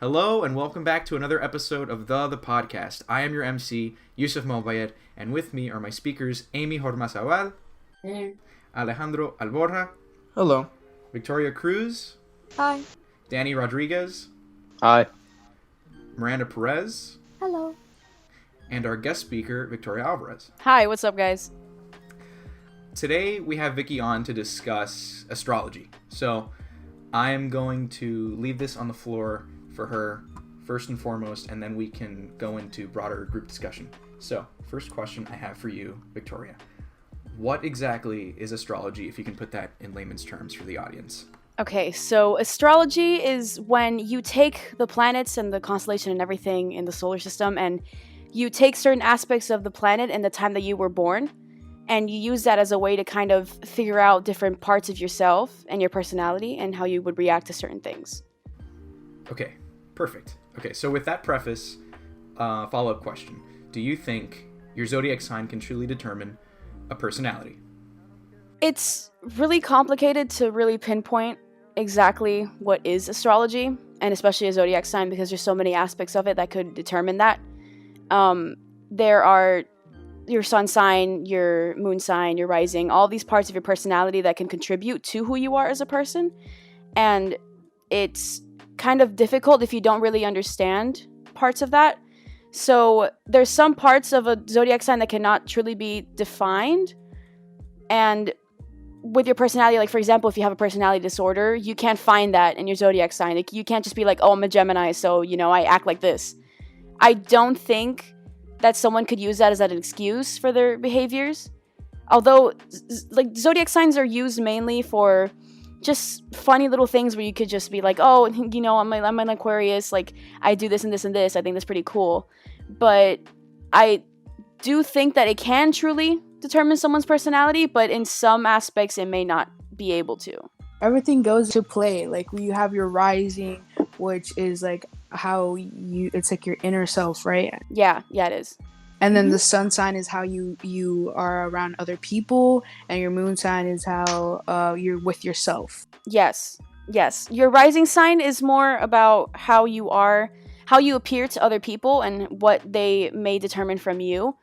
Hello and welcome back to another episode of The Podcast. I am your MC, Yousef Moubayedd, and with me are my speakers, Amy Hormazabal, Alejandro Alborja, Hello. Victoria Cruz, Hi. Danny Rodriguez, Hi. Miranda Perez, Hello. and our guest speaker, Victoria Alvarez. Hi, what's up, guys? Today we have Vicky on to discuss astrology. So I am going to leave this on the floor for her first and foremost, and then we can go into broader group discussion. So, first question I have for you, Victoria. What exactly is astrology, if you can put that in layman's terms for the audience? Okay, so astrology is when you take the planets and the constellation and everything in the solar system, and you take certain aspects of the planet and the time that you were born, and you use that as a way to kind of figure out different parts of yourself and your personality and how you would react to certain things. Okay, perfect. Okay, so with that preface, follow-up question. Do you think your zodiac sign can truly determine a personality? It's really complicated to really pinpoint exactly what is astrology, and especially a zodiac sign, because there's so many aspects of it that could determine that. There are your sun sign, your moon sign, your rising, all these parts of your personality that can contribute to who you are as a person. And it's kind of difficult if you don't really understand parts of that. So there's some parts of a zodiac sign that cannot truly be defined. And with your personality, like for example, if you have a personality disorder, you can't find that in your zodiac sign. Like, you can't just be like, oh, I'm a Gemini, so, I act like this. I don't think that someone could use that as an excuse for their behaviors. Although, zodiac signs are used mainly for just funny little things where you could just be like, oh, I'm an Aquarius, like, I do this and this and this. I think that's pretty cool. But I do think that it can truly determine someone's personality, but in some aspects it may not be able to. Everything goes to play. Like, you have your rising, which is like it's like your inner self, right? Yeah, it is. And then the sun sign is how you are around other people, and your moon sign is how you're with yourself. Yes. Your rising sign is more about how you appear to other people and what they may determine from you.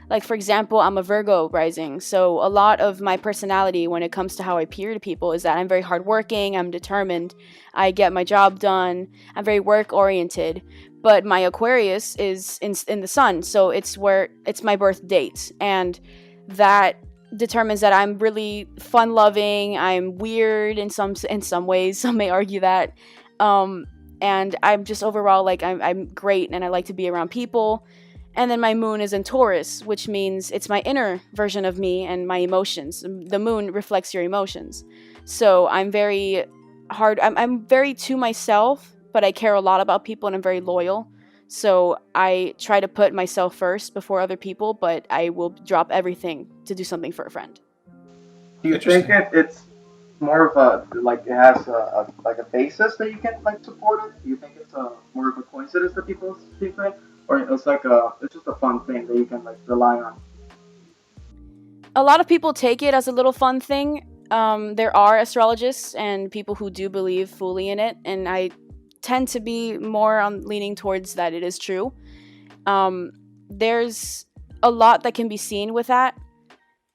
Like, for example, I'm a Virgo rising, so a lot of my personality when it comes to how I appear to people is that I'm very hardworking, I'm determined, I get my job done, I'm very work-oriented. But my Aquarius is in the sun, so it's my birth date, and that determines that I'm really fun-loving, I'm weird in some ways, some may argue that, and I'm just overall, like, I'm great, and I like to be around people. And then my moon is in Taurus, which means it's my inner version of me and my emotions. The moon reflects your emotions. So I'm very I'm very to myself, but I care a lot about people and I'm very loyal. So I try to put myself first before other people, but I will drop everything to do something for a friend. Do you think it's more of it has a basis that you can support it? Do you think it's more of a coincidence that people think that? Or it's it's just a fun thing that you can rely on? A lot of people take it as a little fun thing. There are astrologists and people who do believe fully in it, and I tend to be more on leaning towards that it is true. There's a lot that can be seen with that,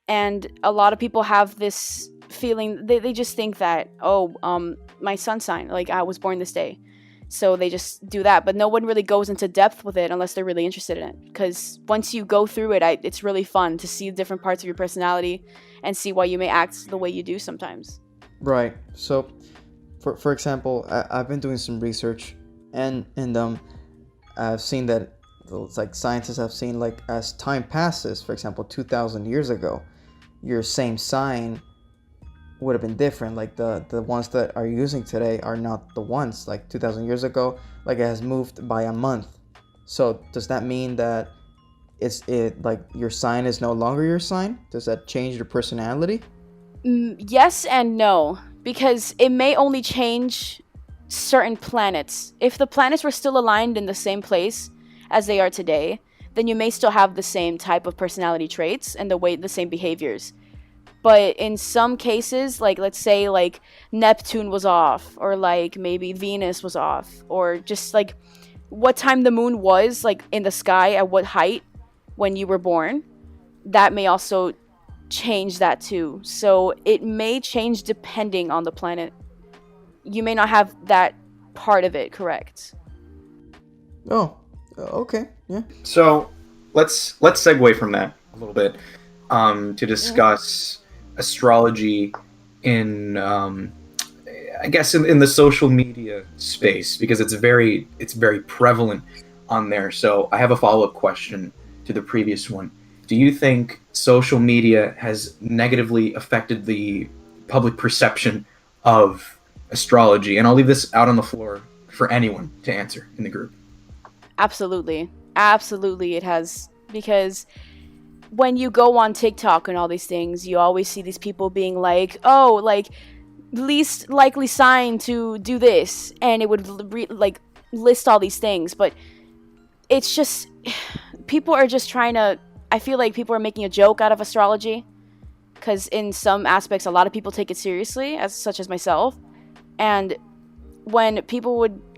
and a lot of people have this feeling, they just think that, my sun sign, like, I was born this day. So they just do that, but no one really goes into depth with it unless they're really interested in it. Because once you go through it, it's really fun to see different parts of your personality and see why you may act the way you do sometimes. Right. So, for example, I've been doing some research, and I've seen that scientists have seen, as time passes, for example, 2,000 years ago, your same sign would have been different. The ones that are using today are not the ones 2,000 years ago. It has moved by a month. So does that mean that your sign is no longer your sign? Does that change your personality? Yes and no, because it may only change certain planets. If the planets were still aligned in the same place as they are today, then you may still have the same type of personality traits and the same behaviors. But in some cases, like let's say like Neptune was off, or like maybe Venus was off, or just like what time the moon was like in the sky at what height when you were born, that may also change that too. So it may change depending on the planet. You may not have that part of it correct. Oh, okay, yeah. So let's segue from that a little bit to discuss astrology in I guess in the social media space, because it's very prevalent on there. So I have a follow-up question to the previous one. Do you think social media has negatively affected the public perception of astrology? And I'll leave this out on the floor for anyone to answer in the group. Absolutely it has, because when you go on TikTok and all these things, you always see these people being like, oh, like least likely sign to do this, and it would like list all these things. But it's just, people are just trying to, I feel like people are making a joke out of astrology, because in some aspects a lot of people take it seriously, such as myself. And when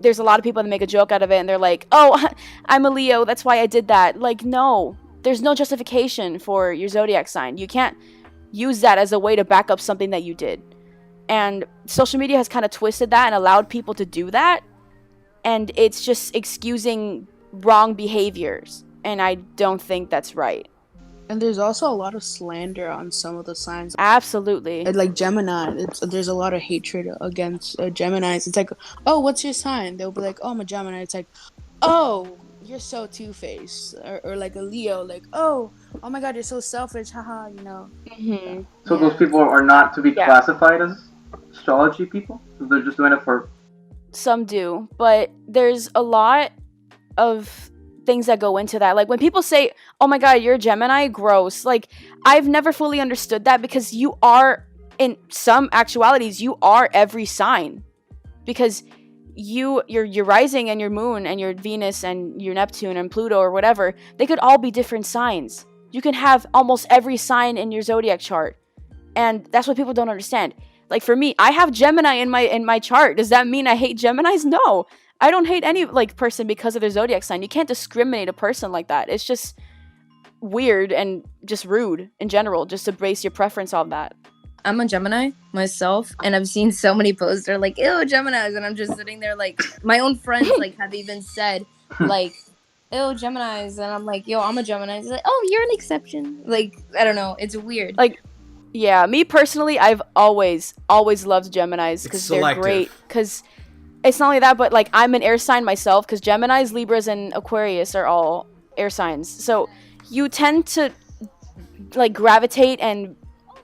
there's a lot of people that make a joke out of it, and they're like, oh, I'm a Leo, that's why I did that. Like, no, there's no justification for your zodiac sign. You can't use that as a way to back up something that you did. And social media has kind of twisted that and allowed people to do that, and it's just excusing wrong behaviors, and I don't think that's right. And there's also a lot of slander on some of the signs. Absolutely. Like Gemini, there's a lot of hatred against Geminis. It's like, oh, what's your sign? They'll be like, oh, I'm a Gemini. It's like, oh, you're so two-faced. Or like a Leo, like, oh my God, you're so selfish, haha, you know. Mm-hmm. So those people are not to be classified as astrology people? So they're just doing it for... Some do, but there's a lot of things that go into that. Like when people say, oh my God, you're a Gemini, gross. Like, I've never fully understood that, because you are, in some actualities, you are every sign. Because your rising and your moon and your Venus and your Neptune and Pluto or whatever, they could all be different signs. You can have almost every sign in your zodiac chart. And that's what people don't understand. Like for me, I have Gemini in my chart. Does that mean I hate Geminis? No. I don't hate any like person because of their zodiac sign. You can't discriminate a person like that. It's just weird and just rude in general, just to base your preference on that. I'm a Gemini myself, and I've seen so many posts that are like, ew, Geminis, and I'm just sitting there like, my own friends like have even said like, ew, Geminis, and I'm like, yo, I'm a Gemini. It's like, oh, you're an exception. Like, I don't know, it's weird. Like, yeah, me personally, I've always loved Geminis because they're great. Because it's not only that, but like I'm an air sign myself, because Geminis, Libras, and Aquarius are all air signs. So you tend to like gravitate and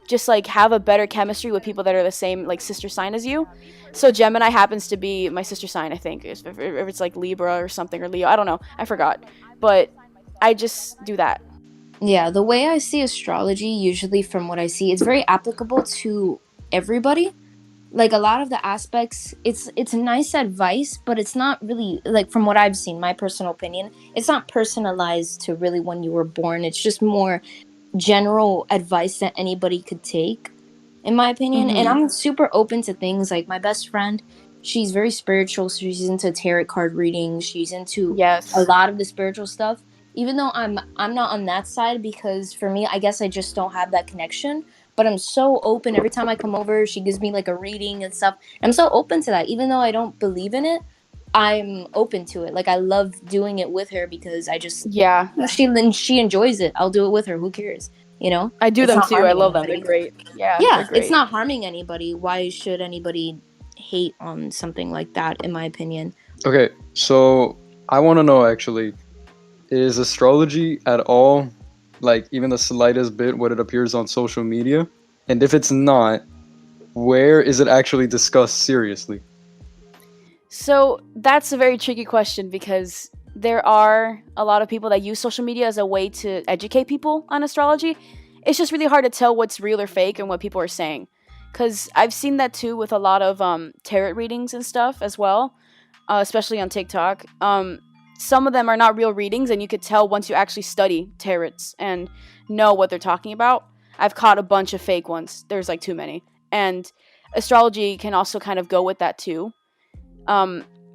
just like have a better chemistry with people that are the same like sister sign as you. So Gemini happens to be my sister sign, I think. If it's like Libra or something, or Leo, I don't know, I forgot. But I just do that. Yeah, the way I see astrology, usually from what I see, it's very applicable to everybody. Like a lot of the aspects, it's nice advice, but it's not really, like from what I've seen, my personal opinion, it's not personalized to really when you were born. It's just more general advice that anybody could take, in my opinion. And I'm super open to things. Like my best friend, she's very spiritual, so she's into tarot card readings, she's into a lot of the spiritual stuff, even though I'm not on that side, because for me, I guess I just don't have that connection. But I'm so open. Every time I come over, she gives me like a reading and stuff. I'm so open to that, even though I don't believe in it. I'm open to it. Like I love doing it with her, because I just she enjoys it. I'll do it with her. Who cares? You know. I do them too. I love them. They're great. Yeah. Yeah. It's not harming anybody. Why should anybody hate on something like that? In my opinion. Okay, so I want to know actually, is astrology at all, like even the slightest bit, what it appears on social media? And if it's not, where is it actually discussed seriously? So that's a very tricky question, because there are a lot of people that use social media as a way to educate people on astrology. It's just really hard to tell what's real or fake and what people are saying. Because I've seen that too with a lot of tarot readings and stuff as well, especially on TikTok. Some of them are not real readings, and you could tell once you actually study tarots and know what they're talking about. I've caught a bunch of fake ones. There's like too many. And astrology can also kind of go with that too.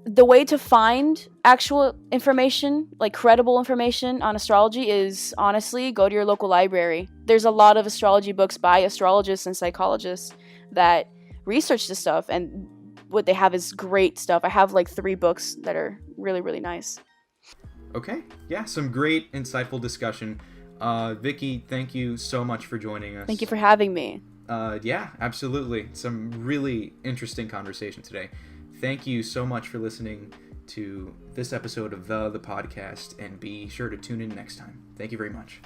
The way to find actual information, like credible information on astrology, is honestly go to your local library. There's a lot of astrology books by astrologists and psychologists that research this stuff, and what they have is great stuff. I have like 3 books that are really, really nice. Okay, yeah, some great, insightful discussion. Vicky, thank you so much for joining us. Thank you for having me. Yeah, absolutely. Some really interesting conversation today. Thank you so much for listening to this episode of the podcast, and be sure to tune in next time. Thank you very much.